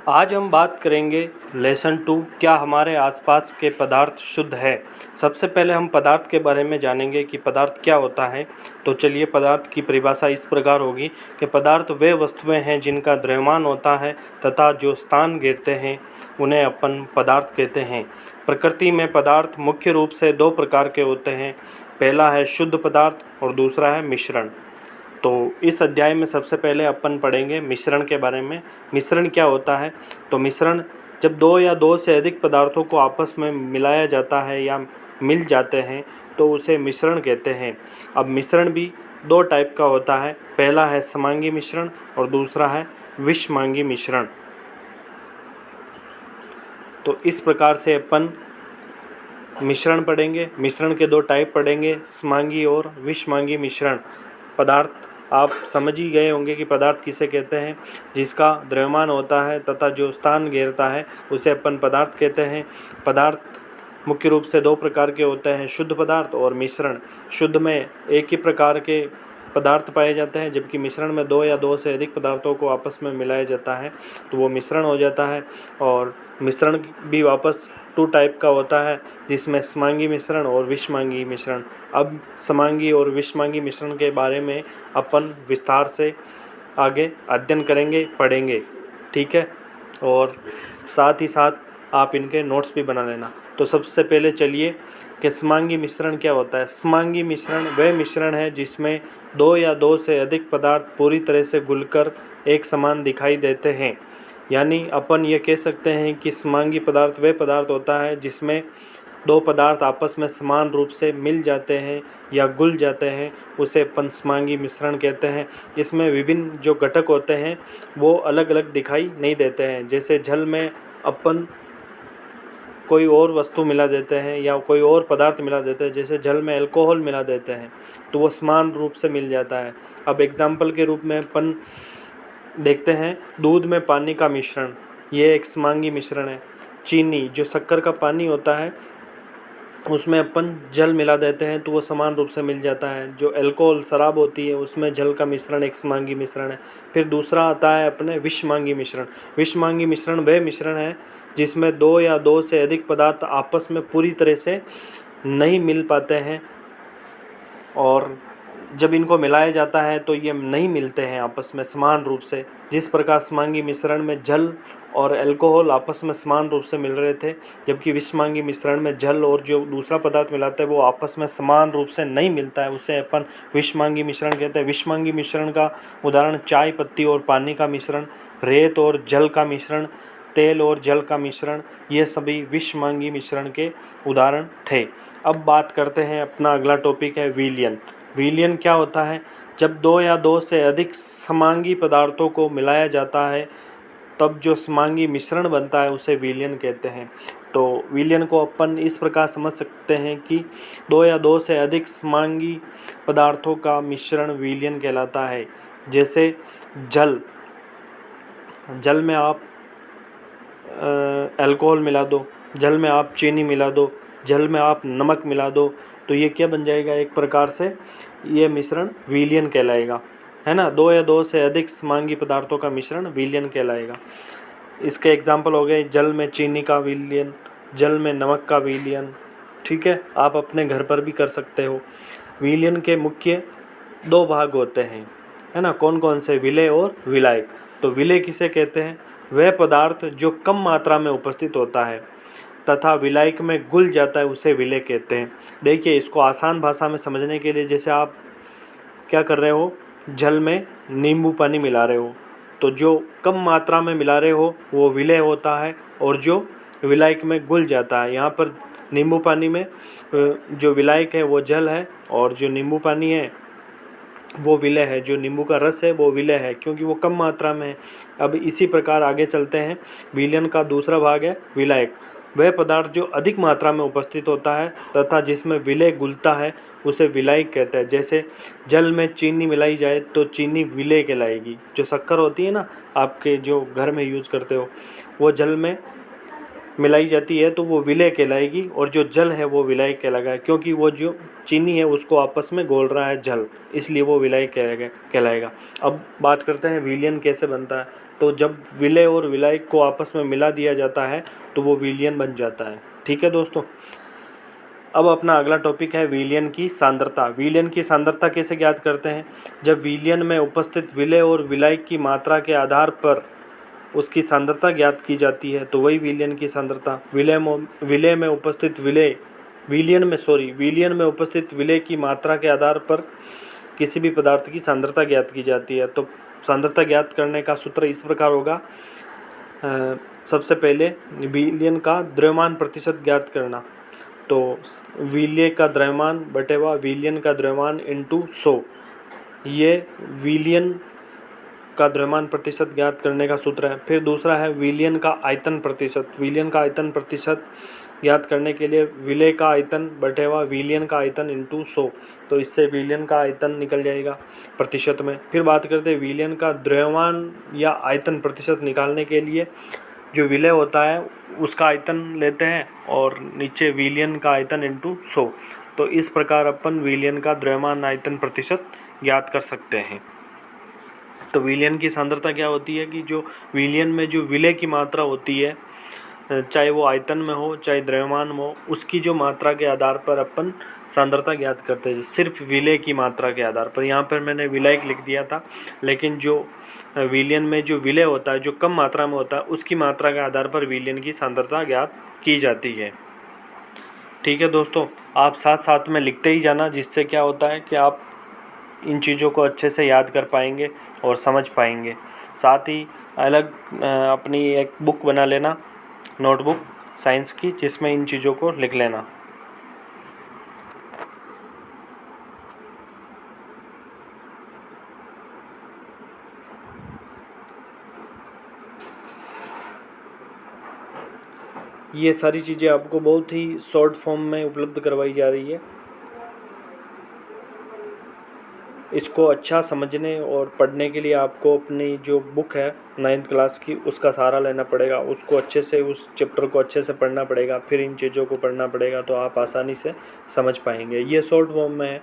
आज हम बात करेंगे लेसन 2 क्या हमारे आसपास के पदार्थ शुद्ध है। सबसे पहले हम पदार्थ के बारे में जानेंगे कि पदार्थ क्या होता है। तो चलिए, पदार्थ की परिभाषा इस प्रकार होगी कि पदार्थ वे वस्तुएं हैं जिनका द्रव्यमान होता है तथा जो स्थान घेरते हैं उन्हें अपन पदार्थ कहते हैं। प्रकृति में पदार्थ मुख्य रूप से दो प्रकार के होते हैं। पहला है शुद्ध पदार्थ और दूसरा है मिश्रण। तो इस अध्याय में सबसे पहले अपन पढ़ेंगे मिश्रण के बारे में। मिश्रण क्या होता है? तो मिश्रण जब दो या दो से अधिक पदार्थों को आपस में मिलाया जाता है या मिल जाते हैं तो उसे मिश्रण कहते हैं। अब मिश्रण भी दो टाइप का होता है। पहला है समांगी मिश्रण और दूसरा है विषमांगी मिश्रण। तो इस प्रकार से अपन मिश्रण पढ़ेंगे। मिश्रण के दो टाइप पढ़ेंगे, समांगी और विषमांगी मिश्रण। पदार्थ आप समझ ही गए होंगे कि पदार्थ किसे कहते हैं। जिसका द्रव्यमान होता है तथा जो स्थान घेरता है उसे अपन पदार्थ कहते हैं। पदार्थ मुख्य रूप से दो प्रकार के होते हैं, शुद्ध पदार्थ और मिश्रण। शुद्ध में एक ही प्रकार के पदार्थ पाए जाते हैं, जबकि मिश्रण में दो या दो से अधिक पदार्थों को आपस में मिलाया जाता है तो वो मिश्रण हो जाता है। और मिश्रण भी वापस टू टाइप का होता है, जिसमें समांगी मिश्रण और विषमांगी मिश्रण। अब समांगी और विषमांगी मिश्रण के बारे में अपन विस्तार से आगे अध्ययन करेंगे, पढ़ेंगे, ठीक है। और साथ ही साथ आप इनके नोट्स भी बना लेना। तो सबसे पहले चलिए कि समांगी मिश्रण क्या होता है। समांगी मिश्रण वह मिश्रण है जिसमें दो या दो से अधिक पदार्थ पूरी तरह से घुलकर एक समान दिखाई देते हैं। यानी अपन ये कह सकते हैं कि समांगी पदार्थ वह पदार्थ होता है जिसमें दो पदार्थ आपस में समान रूप से मिल जाते हैं या घुल जाते हैं, उसे अपन समांगी मिश्रण कहते हैं। इसमें विभिन्न जो घटक होते हैं वो अलग अलग दिखाई नहीं देते हैं। जैसे जल में अपन कोई और वस्तु मिला देते हैं या कोई और पदार्थ मिला देते हैं, जैसे जल में अल्कोहल मिला देते हैं तो वो समान रूप से मिल जाता है। अब एग्जाम्पल के रूप में अपन देखते हैं दूध में पानी का मिश्रण, ये एक समांगी मिश्रण है। चीनी जो शक्कर का पानी होता है उसमें अपन जल मिला देते हैं तो वो समान रूप से मिल जाता है। जो अल्कोहल शराब होती है उसमें जल का मिश्रण एक समांगी मिश्रण है। फिर दूसरा आता है अपने विषमांगी मिश्रण। विषमांगी मिश्रण वह मिश्रण है जिसमें दो या दो से अधिक पदार्थ आपस में पूरी तरह से नहीं मिल पाते हैं और जब इनको मिलाया जाता है तो ये नहीं मिलते हैं आपस में समान रूप से। जिस प्रकार समांगी मिश्रण में जल और अल्कोहल आपस में समान रूप से मिल रहे थे, जबकि विषमांगी मिश्रण में जल और जो दूसरा पदार्थ मिलाते हैं वो आपस में समान रूप से नहीं मिलता है, उसे अपन विषमांगी मिश्रण कहते हैं। विषमांगी मिश्रण का उदाहरण चाय पत्ती और पानी का मिश्रण, रेत और जल का मिश्रण, तेल और जल का मिश्रण, ये सभी विषमांगी मिश्रण के उदाहरण थे। अब बात करते हैं, अपना अगला टॉपिक है विलयन। विलयन क्या होता है? जब दो या दो से अधिक समांगी पदार्थों को मिलाया जाता है तब जो समांगी मिश्रण बनता है उसे विलयन कहते हैं। तो विलयन को अपन इस प्रकार समझ सकते हैं कि दो या दो से अधिक समांगी पदार्थों का मिश्रण विलयन कहलाता है। जैसे जल में आप अल्कोहल मिला दो, जल में आप चीनी मिला दो, जल में आप नमक मिला दो, तो ये क्या बन जाएगा? एक प्रकार से ये मिश्रण विलयन कहलाएगा, है ना। दो या दो से अधिक समांगी पदार्थों का मिश्रण विलयन कहलाएगा। इसके एग्जाम्पल हो गए जल में चीनी का विलयन, जल में नमक का विलयन, ठीक है। आप अपने घर पर भी कर सकते हो। विलयन के मुख्य दो भाग होते हैं, है ना। कौन कौन से? विलेय और विलायक। तो विलेय किसे कहते हैं? वह पदार्थ जो कम मात्रा में उपस्थित होता है तथा विलायक में घुल जाता है उसे विलेय कहते हैं। देखिए, इसको आसान भाषा में समझने के लिए, जैसे आप क्या कर रहे हो, जल में नींबू पानी मिला रहे हो, तो जो कम मात्रा में मिला रहे हो वो विलेय होता है और जो विलायक में घुल जाता है। यहाँ पर नींबू पानी में जो विलायक है वो जल है और जो नींबू पानी है वो विलेय है। जो नींबू का रस है वो विलेय है क्योंकि वो कम मात्रा में है। अब इसी प्रकार आगे चलते हैं। विलयन का दूसरा भाग है विलायक। वह पदार्थ जो अधिक मात्रा में उपस्थित होता है तथा जिसमें विलेय घुलता है उसे विलायक कहते हैं। जैसे जल में चीनी मिलाई जाए तो चीनी विलेय कहलाएगी। जो शक्कर होती है ना, आपके जो घर में यूज़ करते हो, वो जल में मिलाई जाती है तो वो विलेय कहलाएगी और जो जल है वो विलायक कहलाएगा, क्योंकि वो जो चीनी है उसको आपस में घोल रहा है जल, इसलिए वो विलायक कहलाएगा। अब बात करते हैं विलयन कैसे बनता है। तो जब विलय और विलायक को आपस में मिला दिया जाता है तो वो विलयन बन जाता है। ठीक है दोस्तों। अब अपना अगला टॉपिक है विलयन की सांद्रता। विलयन की सांद्रता कैसे ज्ञात करते हैं? जब विलयन में उपस्थित विलय और विलायक की मात्रा के आधार पर उसकी सांद्रता ज्ञात की जाती है तो वही विलयन की सांद्रता। विलयन में उपस्थित विलय की मात्रा के आधार पर किसी भी पदार्थ की सांद्रता ज्ञात की जाती है। तो सांद्रता ज्ञात करने का सूत्र इस प्रकार होगा। सबसे पहले विलयन का द्रव्यमान प्रतिशत ज्ञात करना। तो विलय का द्रव्यमान बटेवा विलयन का द्रव्यमान इंटू 100, ये विलयन का द्रव्यमान प्रतिशत ज्ञात करने का सूत्र है। फिर दूसरा है विलयन का आयतन प्रतिशत। विलयन का आयतन प्रतिशत ज्ञात करने के लिए विलय का आयतन बटेवा विलयन का आयतन इंटू 100, तो इससे विलयन का आयतन निकल जाएगा प्रतिशत में। फिर बात करते हैं विलयन का द्रव्यमान या आयतन प्रतिशत निकालने के लिए जो विलय होता है उसका आयतन लेते हैं और नीचे विलयन का आयतन इंटू 100। तो इस प्रकार अपन विलयन का द्रव्यमान आयतन प्रतिशत ज्ञात कर सकते हैं। तो विलयन की सांद्रता क्या होती है कि जो विलयन में जो विलय की मात्रा होती है, चाहे वो आयतन में हो चाहे द्रव्यमान में हो, उसकी जो मात्रा के आधार पर अपन सांद्रता ज्ञात करते हैं, सिर्फ विलय की मात्रा के आधार पर। यहाँ पर मैंने विलायक लिख दिया था, लेकिन जो विलयन में जो विलय होता है जो कम मात्रा में होता है उसकी मात्रा के आधार पर विलयन की सांद्रता ज्ञात की जाती है। ठीक है दोस्तों, आप साथ साथ में लिखते ही जाना, जिससे क्या होता है कि आप इन चीज़ों को अच्छे से याद कर पाएंगे और समझ पाएंगे। साथ ही अलग अपनी एक बुक बना लेना, नोटबुक साइंस की, जिसमें इन चीज़ों को लिख लेना। ये सारी चीज़ें आपको बहुत ही शॉर्ट फॉर्म में उपलब्ध करवाई जा रही है। इसको अच्छा समझने और पढ़ने के लिए आपको अपनी जो बुक है 9th क्लास की उसका सहारा लेना पड़ेगा। उसको अच्छे से, उस चैप्टर को अच्छे से पढ़ना पड़ेगा, फिर इन चीज़ों को पढ़ना पड़ेगा, तो आप आसानी से समझ पाएंगे। ये शॉर्ट फॉर्म में है,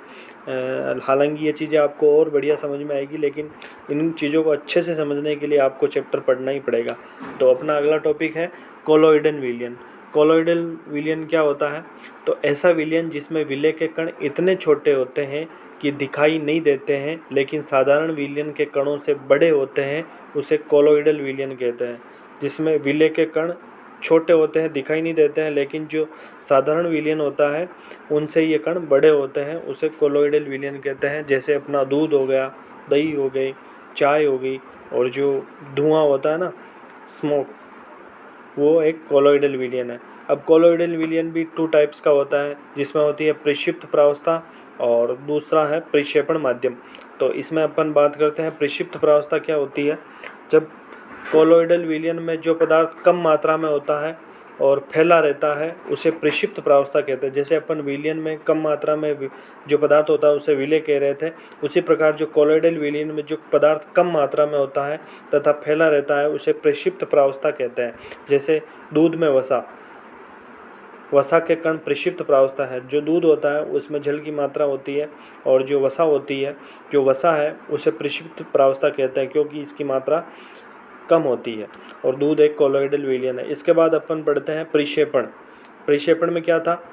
हालांकि ये चीज़ें आपको और बढ़िया समझ में आएगी, लेकिन इन चीज़ों को अच्छे से समझने के लिए आपको चैप्टर पढ़ना ही पड़ेगा। तो अपना अगला टॉपिक है कोलोइडल विलयन। कोलोइडल विलयन क्या होता है? तो ऐसा विलयन जिसमें विलय के कण इतने छोटे होते हैं कि दिखाई नहीं देते हैं, लेकिन साधारण विलयन के कणों से बड़े होते हैं, उसे कोलोइडल विलयन कहते हैं। जिसमें विलय के कण छोटे होते हैं, दिखाई नहीं देते हैं, लेकिन जो साधारण विलयन होता है उनसे ये कण बड़े होते हैं, उसे कोलोइडल विलयन कहते हैं। जैसे अपना दूध हो गया, दही हो गई, चाय हो गई, और जो धुआं होता है ना, स्मोक, वो एक कोलोइडल विलयन है। अब कोलोइडल विलयन भी 2 टाइप्स का होता है, जिसमें होती है प्रक्षिप्त प्रावस्था और दूसरा है प्रक्षेपण माध्यम। तो इसमें अपन बात करते हैं प्रक्षिप्त प्रावस्था क्या होती है। जब कोलोइडल विलयन में जो पदार्थ कम मात्रा में होता है और फैला रहता है उसे प्रक्षिप्त प्रावस्था कहते हैं। जैसे अपन विलयन में कम मात्रा में जो पदार्थ होता है उसे विलय कह रहे थे, उसी प्रकार जो कोलोइडल विलयन में जो पदार्थ कम मात्रा में होता है तथा फैला रहता है उसे प्रक्षिप्त प्रावस्था कहते हैं। जैसे दूध में वसा के कण प्रक्षिप्त प्रावस्था है। जो दूध होता है उसमें जल की मात्रा होती है, और जो वसा होती है, जो वसा है उसे प्रक्षिप्त प्रावस्था कहते हैं, क्योंकि इसकी मात्रा कम होती है। और दूध एक कोलोइडल विलयन है। इसके बाद अपन पढ़ते हैं प्रक्षेपण। प्रक्षेपण में क्या था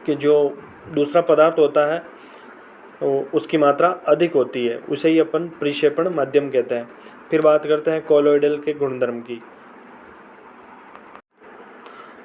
कि जो दूसरा पदार्थ होता है उसकी मात्रा अधिक होती है, उसे ही अपन प्रक्षेपण माध्यम कहते हैं। फिर बात करते हैं कोलोइडल के गुणधर्म की।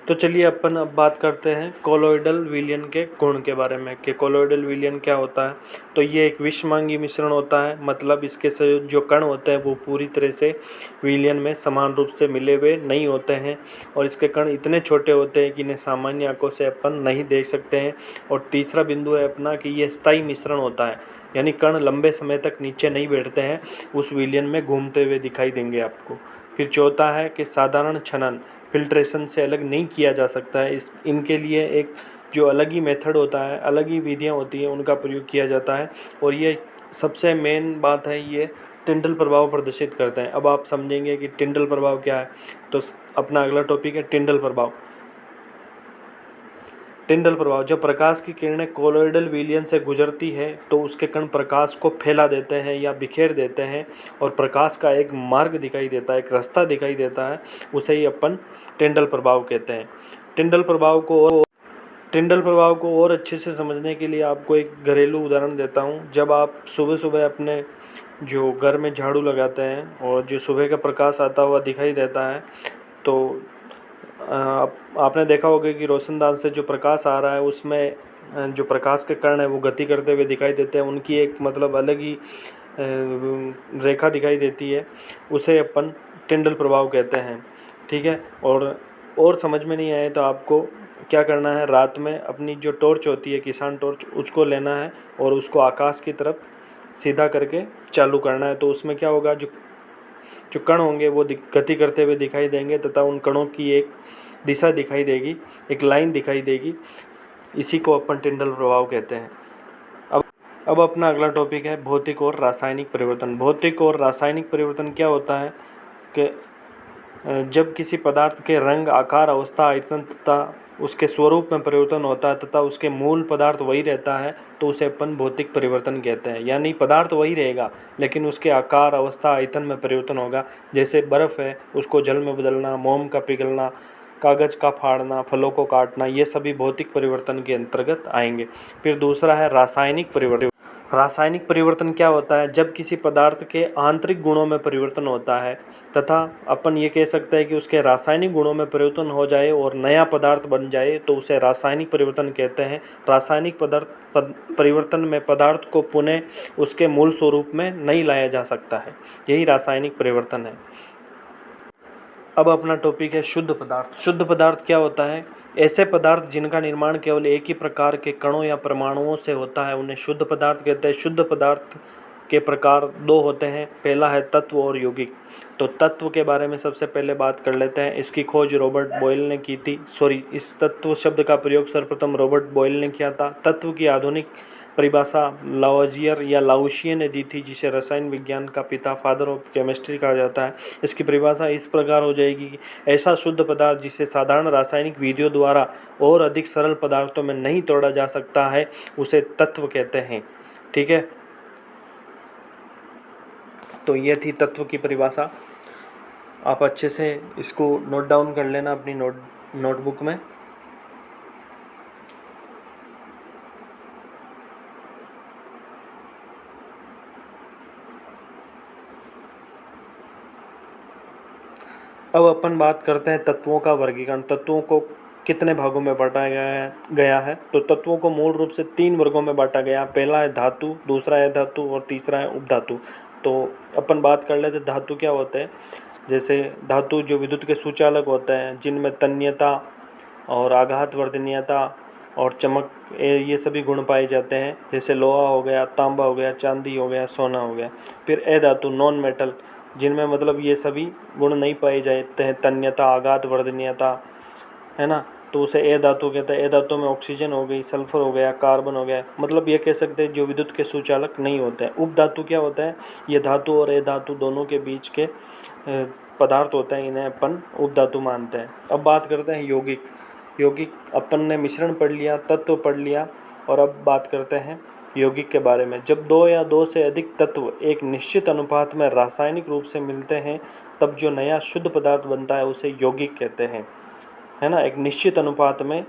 तो चलिए अपन अब बात करते हैं कोलोइडल विलयन के गुण के बारे में कि कोलोइडल विलयन क्या होता है। तो ये एक विषमांगी मिश्रण होता है, मतलब इसके से जो कण होते हैं वो पूरी तरह से विलयन में समान रूप से मिले हुए नहीं होते हैं, और इसके कण इतने छोटे होते हैं कि इन्हें सामान्य आंखों से अपन नहीं देख सकते हैं। और तीसरा बिंदु है अपना कि ये स्थायी मिश्रण होता है, यानी कण लंबे समय तक नीचे नहीं बैठते हैं, उस विलयन में घूमते हुए दिखाई देंगे आपको। फिर चौथा है कि साधारण छनन फिल्ट्रेशन से अलग नहीं किया जा सकता है। इनके लिए एक जो अलग ही मेथड होता है, अलग ही विधियाँ होती हैं, उनका प्रयोग किया जाता है। और ये सबसे मेन बात है, ये टिंडल प्रभाव प्रदर्शित करते हैं। अब आप समझेंगे कि टिंडल प्रभाव क्या है। तो अपना अगला टॉपिक है टिंडल प्रभाव। टिंडल प्रभाव, जब प्रकाश की किरणें कोलोइडल विलयन से गुजरती है तो उसके कण प्रकाश को फैला देते हैं या बिखेर देते हैं और प्रकाश का एक मार्ग दिखाई देता है, एक रास्ता दिखाई देता है, उसे ही अपन टिंडल प्रभाव कहते हैं। टिंडल प्रभाव को और अच्छे से समझने के लिए आपको एक घरेलू उदाहरण देता हूँ। जब आप सुबह सुबह अपने जो घर में झाड़ू लगाते हैं और जो सुबह का प्रकाश आता हुआ दिखाई देता है, तो आपने देखा होगा कि रोशनदान से जो प्रकाश आ रहा है उसमें जो प्रकाश के कण है वो गति करते हुए दिखाई देते हैं, उनकी एक मतलब अलग ही रेखा दिखाई देती है, उसे अपन टिंडल प्रभाव कहते हैं। ठीक है, और समझ में नहीं आए तो आपको क्या करना है, रात में अपनी जो टॉर्च होती है, किसान टॉर्च, उसको लेना है और उसको आकाश की तरफ सीधा करके चालू करना है। तो उसमें क्या होगा, जो कण होंगे वो गति करते हुए दिखाई देंगे तथा उन कणों की एक दिशा दिखाई देगी, एक लाइन दिखाई देगी। इसी को अपन टिंडल प्रभाव कहते हैं। अब अपना अगला टॉपिक है भौतिक और रासायनिक परिवर्तन। भौतिक और रासायनिक परिवर्तन क्या होता है कि जब किसी पदार्थ के रंग, आकार, अवस्था, आयतन तथा उसके स्वरूप में परिवर्तन होता है तथा उसके मूल पदार्थ वही रहता है तो उसे अपन भौतिक परिवर्तन कहते हैं। यानी पदार्थ वही रहेगा लेकिन उसके आकार, अवस्था, आयतन में परिवर्तन होगा। जैसे बर्फ़ है, उसको जल में बदलना, मोम का पिघलना, कागज़ का फाड़ना, फलों को काटना, ये सभी भौतिक परिवर्तन के अंतर्गत आएंगे। फिर दूसरा है रासायनिक परिवर्तन। रासायनिक परिवर्तन क्या होता है, जब किसी पदार्थ के आंतरिक गुणों में परिवर्तन होता है तथा अपन ये कह सकते हैं कि उसके रासायनिक गुणों में परिवर्तन हो जाए और नया पदार्थ बन जाए तो उसे रासायनिक परिवर्तन कहते हैं। रासायनिक परिवर्तन में पदार्थ को पुनः उसके मूल स्वरूप में नहीं लाया जा सकता है, यही रासायनिक परिवर्तन है। अब अपना टॉपिक है शुद्ध पदार्थ। शुद्ध पदार्थ क्या होता है, ऐसे पदार्थ जिनका निर्माण केवल एक ही प्रकार के कणों या परमाणुओं से होता है उन्हें शुद्ध पदार्थ कहते हैं। शुद्ध पदार्थ के प्रकार दो होते हैं, पहला है तत्व और यौगिक। तो तत्व के बारे में सबसे पहले बात कर लेते हैं। इसकी खोज रॉबर्ट बॉयल ने की थी। इस तत्व शब्द का प्रयोग सर्वप्रथम रॉबर्ट बॉयल ने किया था। तत्व की आधुनिक परिभाषा लावोजियर या लाउशिये ने दी थी, जिसे रसायन विज्ञान का पिता, फादर ऑफ केमिस्ट्री कहा जाता है। इसकी परिभाषा इस प्रकार हो जाएगी कि ऐसा शुद्ध पदार्थ जिसे साधारण रासायनिक विधियों द्वारा और अधिक सरल पदार्थों में नहीं तोड़ा जा सकता है उसे तत्व कहते हैं। ठीक है, तो ये थी तत्व की परिभाषा। आप अच्छे से इसको नोट डाउन कर लेना अपनी नोटबुक में। अब अपन बात करते हैं तत्वों का वर्गीकरण। तत्वों को कितने भागों में बांटा गया है, तो तत्वों को मूल रूप से 3 वर्गों में बांटा गया। पहला है धातु, दूसरा है धातु और तीसरा है उपधातु। तो अपन बात कर लेते हैं धातु क्या होते हैं। जैसे धातु जो विद्युत के सुचालक होते हैं, जिनमें तन्यता और आघात वर्धनीयता और चमक, ये सभी गुण पाए जाते हैं। जैसे लोहा हो गया, तांबा हो गया, चांदी हो गया, सोना हो गया। फिर अधातु, नॉन मेटल, जिनमें मतलब ये सभी गुण नहीं पाए जाते हैं, तन्यता, आघात वर्धनीयता, है ना, तो उसे अधातु कहते हैं। अधातु में ऑक्सीजन हो गई, सल्फर हो गया, कार्बन हो गया, मतलब ये कह सकते हैं जो विद्युत के सुचालक नहीं होते हैं। उपधातु क्या होता है, ये धातु और अधातु दोनों के बीच के पदार्थ होते हैं, इन्हें अपन उपधातु मानते हैं। अब बात करते हैं यौगिक। यौगिक अपन ने मिश्रण पढ़ लिया, तत्व पढ़ लिया, और अब बात करते हैं यौगिक के बारे में। जब 2 या 2 से अधिक तत्व एक निश्चित अनुपात में रासायनिक रूप से मिलते हैं तब जो नया शुद्ध पदार्थ बनता है उसे यौगिक कहते हैं, है ना। एक निश्चित अनुपात में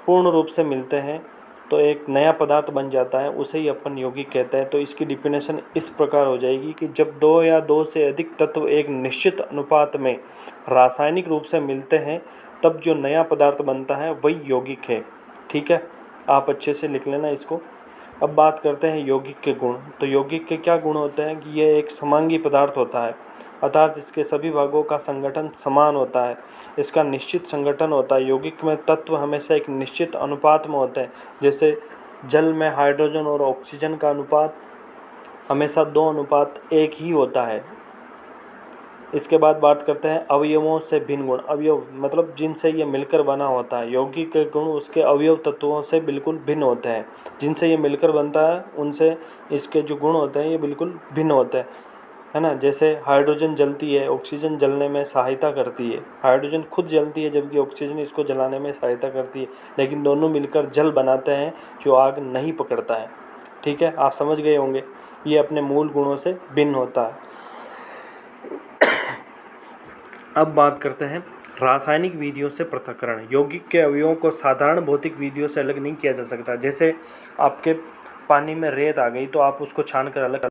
पूर्ण रूप से मिलते हैं तो एक नया पदार्थ बन जाता है, उसे ही अपन यौगिक कहते हैं। तो इसकी डिफिनेशन इस प्रकार हो जाएगी कि जब 2 या 2 से अधिक तत्व एक निश्चित अनुपात में रासायनिक रूप से मिलते हैं तब जो नया पदार्थ बनता है वही यौगिक है। ठीक है, आप अच्छे से लिख लेना इसको। अब बात करते हैं यौगिक के गुण। तो यौगिक के क्या गुण होते हैं कि यह एक समांगी पदार्थ होता है, अर्थात इसके सभी भागों का संगठन समान होता है, इसका निश्चित संगठन होता है। यौगिक में तत्व हमेशा एक निश्चित अनुपात में होते हैं। जैसे जल में हाइड्रोजन और ऑक्सीजन का अनुपात हमेशा 2:1 ही होता है। इसके बाद बात करते हैं अवयवों से भिन्न गुण। अवयव मतलब जिनसे ये मिलकर बना होता है। यौगिक के गुण उसके अवयव तत्वों से बिल्कुल भिन्न होते हैं। जिनसे ये मिलकर बनता है उनसे इसके जो गुण होते हैं ये बिल्कुल भिन्न होते हैं। है ना। जैसे हाइड्रोजन जलती है, ऑक्सीजन जलने में सहायता करती है। हाइड्रोजन खुद जलती है जबकि ऑक्सीजन इसको जलाने में सहायता करती है, लेकिन दोनों मिलकर जल बनाते हैं जो आग नहीं पकड़ता है। ठीक है, आप समझ गए होंगे। ये अपने मूल गुणों से भिन्न होता है। अब बात करते हैं रासायनिक विधियों से पृथक्करण। यौगिक के अवयवों को साधारण भौतिक विधियों से अलग नहीं किया जा सकता। जैसे आपके पानी में रेत आ गई तो आप उसको छान कर अलग